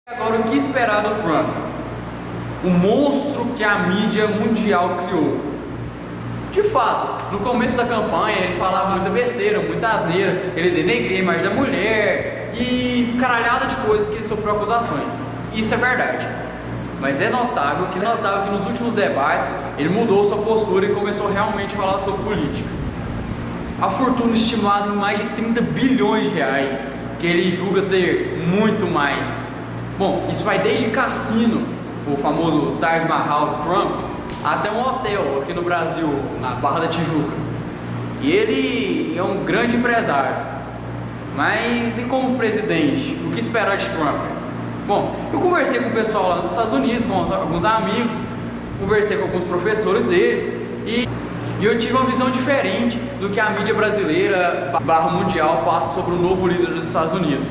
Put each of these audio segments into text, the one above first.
Agora, o que esperar do Trump? O monstro que a mídia mundial criou. De fato, no começo da campanha ele falava muita besteira, muita asneira, ele denegria a imagem da mulher e caralhada de coisas que ele sofreu acusações. Isso é verdade. Mas é notável que nos últimos debates ele mudou sua postura e começou realmente a falar sobre política. A fortuna estimada em mais de 30 bilhões de reais, que ele julga ter muito mais. Bom, isso vai desde cassino, o famoso Taj Mahal Trump, até um hotel aqui no Brasil, na Barra da Tijuca. E ele é um grande empresário. Mas e como presidente, o que esperar de Trump? Bom, eu conversei com o pessoal lá nos Estados Unidos, com alguns amigos, conversei com alguns professores deles e eu tive uma visão diferente do que a mídia brasileira / mundial passa sobre o novo líder dos Estados Unidos.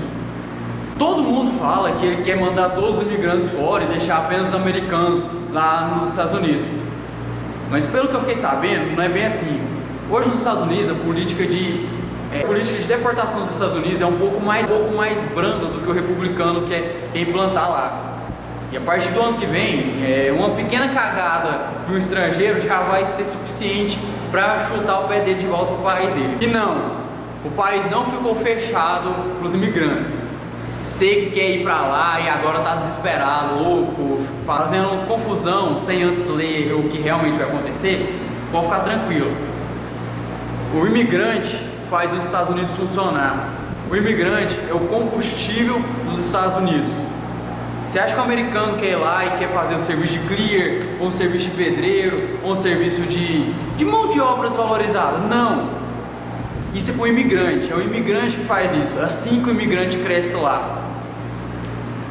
Todo mundo fala que ele quer mandar todos os imigrantes fora e deixar apenas os americanos lá nos Estados Unidos. Mas pelo que eu fiquei sabendo, não é bem assim. Hoje nos Estados Unidos a política de deportação dos Estados Unidos é um pouco mais branda do que o republicano quer implantar lá. E a partir do ano que vem, uma pequena cagada do estrangeiro já vai ser suficiente para chutar o pé dele de volta para o país dele. E não, o país não ficou fechado para os imigrantes. Sei que quer ir para lá e agora tá desesperado, louco, fazendo confusão sem antes ler o que realmente vai acontecer, pode ficar tranquilo. O imigrante faz os Estados Unidos funcionar. O imigrante é o combustível dos Estados Unidos. Você acha que o americano quer ir lá e quer fazer um serviço de clear, ou um serviço de pedreiro, ou um serviço de mão de obra desvalorizada? Não! Isso é para o imigrante, é o imigrante que faz isso, é assim que o imigrante cresce lá.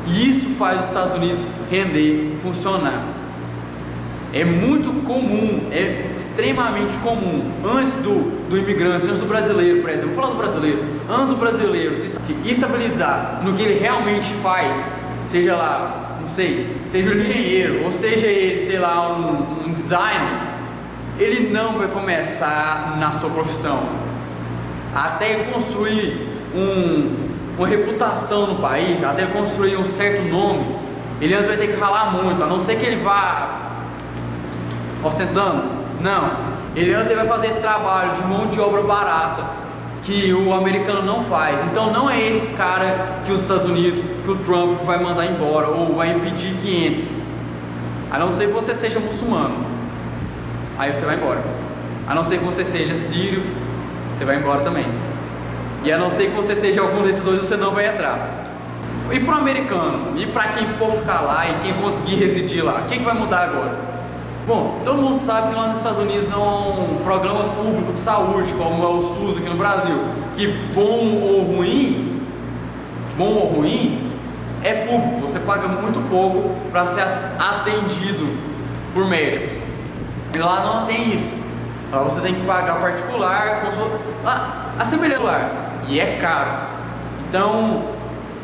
E isso faz os Estados Unidos render, funcionar. É muito comum, é extremamente comum, antes do imigrante, antes do brasileiro, por exemplo, vou falar do brasileiro, antes do brasileiro se estabilizar no que ele realmente faz, seja lá, não sei, seja um engenheiro, ou seja ele, sei lá, um designer, ele não vai começar na sua profissão. Até ele construir uma reputação no país, até ele construir um certo nome, ele antes vai ter que ralar muito, a não ser que ele vá ostentando. Não, ele vai fazer esse trabalho de mão de obra barata que o americano não faz. Então não é esse cara que os Estados Unidos, que o Trump vai mandar embora ou vai impedir que entre, a não ser que você seja muçulmano, aí você vai embora. A não ser que você seja sírio, você vai embora também. E a não ser que você seja algum desses dois, você não vai entrar. E para o americano, e para quem for ficar lá e quem conseguir residir lá, o que vai mudar agora? Bom, todo mundo sabe que lá nos Estados Unidos não há um programa público de saúde como é o SUS aqui no Brasil, que bom ou ruim é público, você paga muito pouco para ser atendido por médicos. E lá não tem isso. Lá você tem que pagar particular, a semelhança, e é caro. Então,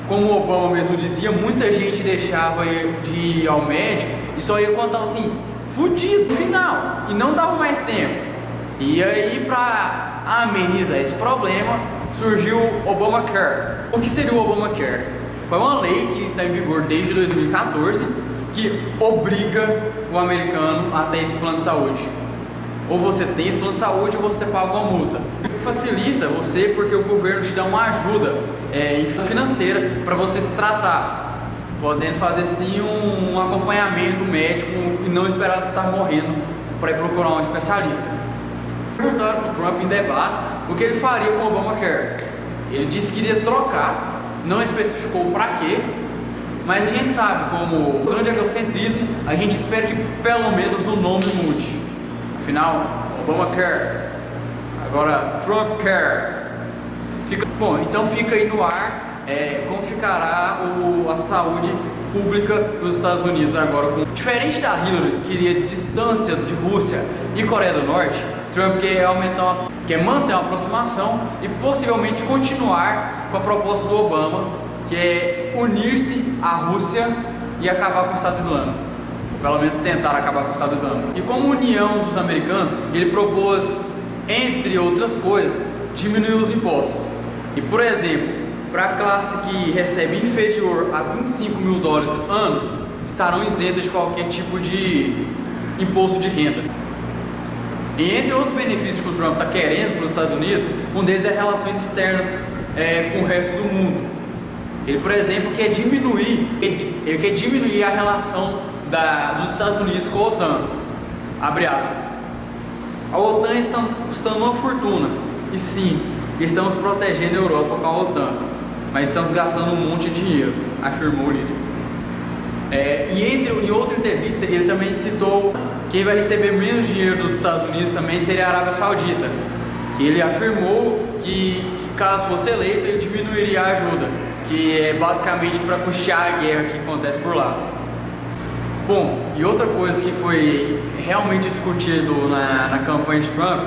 como o Obama mesmo dizia, muita gente deixava de ir ao médico e só ia quando estava assim, fudido no final, e não dava mais tempo. E aí, para amenizar esse problema, surgiu o Obamacare. O que seria o Obamacare? Foi uma lei que está em vigor desde 2014 que obriga o americano a ter esse plano de saúde. Ou você tem esse plano de saúde ou você paga uma multa. Facilita você porque o governo te dá uma ajuda financeira para você se tratar, podendo fazer sim um acompanhamento médico e não esperar você estar morrendo para ir procurar um especialista. Perguntaram para o Trump em debates o que ele faria com o Obamacare. Ele disse que iria trocar, não especificou para quê, mas a gente sabe, como grande egocentrismo, a gente espera que pelo menos o nome mude. Afinal, Obamacare, agora Trumpcare. Bom, então fica aí no ar como ficará a saúde pública dos Estados Unidos agora. Diferente da Hillary, que queria distância de Rússia e Coreia do Norte, Trump quer manter uma aproximação e possivelmente continuar com a proposta do Obama, que é unir-se à Rússia e acabar com o Estado Islâmico. Pelo menos tentar acabar com o Estado Islâmico. E como união dos americanos, ele propôs, entre outras coisas, diminuir os impostos. E, por exemplo, para a classe que recebe inferior a 25 mil dólares ano, estarão isentas de qualquer tipo de imposto de renda. E entre outros benefícios que o Trump está querendo para os Estados Unidos, um deles é relações externas com o resto do mundo. Ele, por exemplo, quer diminuir a relação dos Estados Unidos com a OTAN. Abre aspas. A OTAN está nos custando uma fortuna. E sim, estamos protegendo a Europa com a OTAN, mas estamos gastando um monte de dinheiro, afirmou o líder. Em outra entrevista, ele também citou que quem vai receber menos dinheiro dos Estados Unidos também seria a Arábia Saudita, que ele afirmou que caso fosse eleito, ele diminuiria a ajuda, que é basicamente para custear a guerra que acontece por lá. Bom, e outra coisa que foi realmente discutido na campanha de Trump,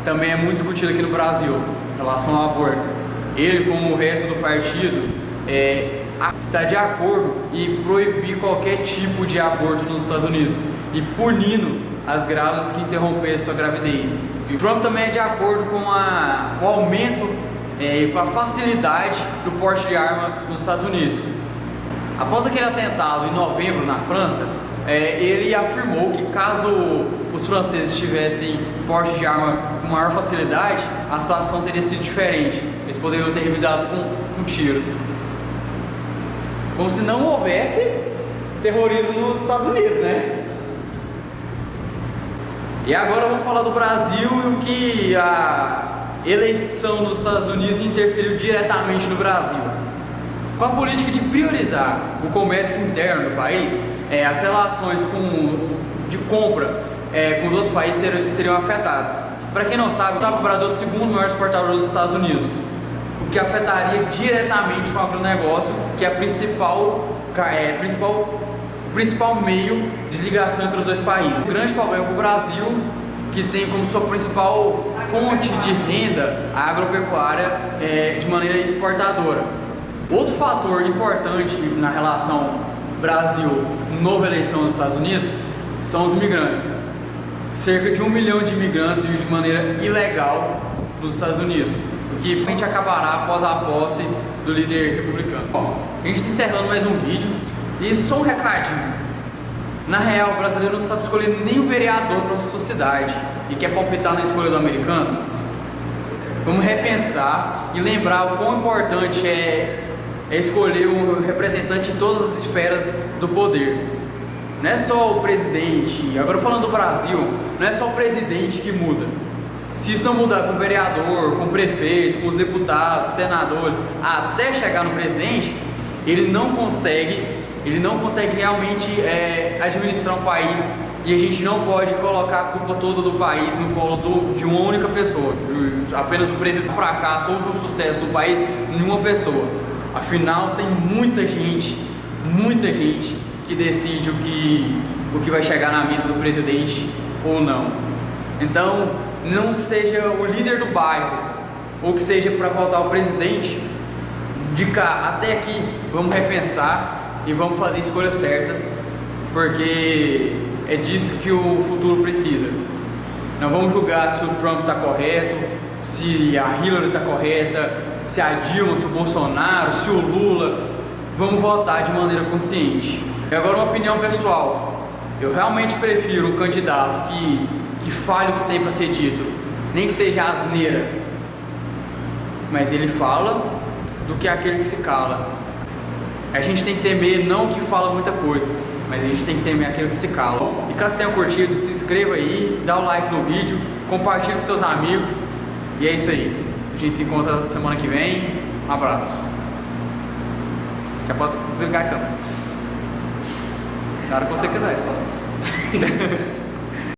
também é muito discutido aqui no Brasil, em relação ao aborto. Ele, como o resto do partido, está de acordo em proibir qualquer tipo de aborto nos Estados Unidos e punindo as grávidas que interromperem sua gravidez. O Trump também é de acordo com o aumento e com a facilidade do porte de arma nos Estados Unidos. Após aquele atentado em novembro na França, ele afirmou que caso os franceses tivessem porte de arma com maior facilidade, a situação teria sido diferente. Eles poderiam ter revidado com tiros. Como se não houvesse terrorismo nos Estados Unidos, né? E agora vamos falar do Brasil e o que a eleição dos Estados Unidos interferiu diretamente no Brasil. Com a política de priorizar o comércio interno do país, as relações de compra com os outros países seriam afetadas. Para quem não sabe, o Brasil é o segundo maior exportador dos Estados Unidos, o que afetaria diretamente o agronegócio, que é o principal meio de ligação entre os dois países. O grande problema é o Brasil, que tem como sua principal fonte de renda a agropecuária de maneira exportadora. Outro fator importante na relação Brasil-nova eleição dos Estados Unidos são os imigrantes. Cerca de 1 milhão de imigrantes vivem de maneira ilegal nos Estados Unidos, o que realmente acabará após a posse do líder republicano. Bom, a gente está encerrando mais um vídeo e só um recadinho. Na real, o brasileiro não sabe escolher nem o vereador para a sua cidade e quer palpitar na escolha do americano. Vamos repensar e lembrar o quão importante é escolher um representante em todas as esferas do poder. Não é só o presidente, agora falando do Brasil, não é só o presidente que muda. Se isso não mudar com o vereador, com o prefeito, com os deputados, senadores, até chegar no presidente, ele não consegue realmente administrar um país, e a gente não pode colocar a culpa toda do país no colo de uma única pessoa, apenas do presidente, do fracasso ou do sucesso do país em uma pessoa. Afinal, tem muita gente que decide o que vai chegar na mesa do presidente ou não. Então, não seja o líder do bairro ou que seja para votar o presidente de cá até aqui. Vamos repensar e vamos fazer escolhas certas, porque é disso que o futuro precisa. Não vamos julgar se o Trump está correto, se a Hillary está correta, se a Dilma, se o Bolsonaro, se o Lula. Vamos votar de maneira consciente. E agora uma opinião pessoal. Eu realmente prefiro um candidato que fale o que tem para ser dito, nem que seja asneira, mas ele fala, do que aquele que se cala. A gente tem que temer não o que fala muita coisa, mas a gente tem que temer aquele que se cala. E caso tenha curtido, se inscreva aí, dá o like no vídeo, compartilhe com seus amigos. E é isso aí. A gente se encontra semana que vem. Um abraço. Já posso desligar a câmera na hora que você quiser.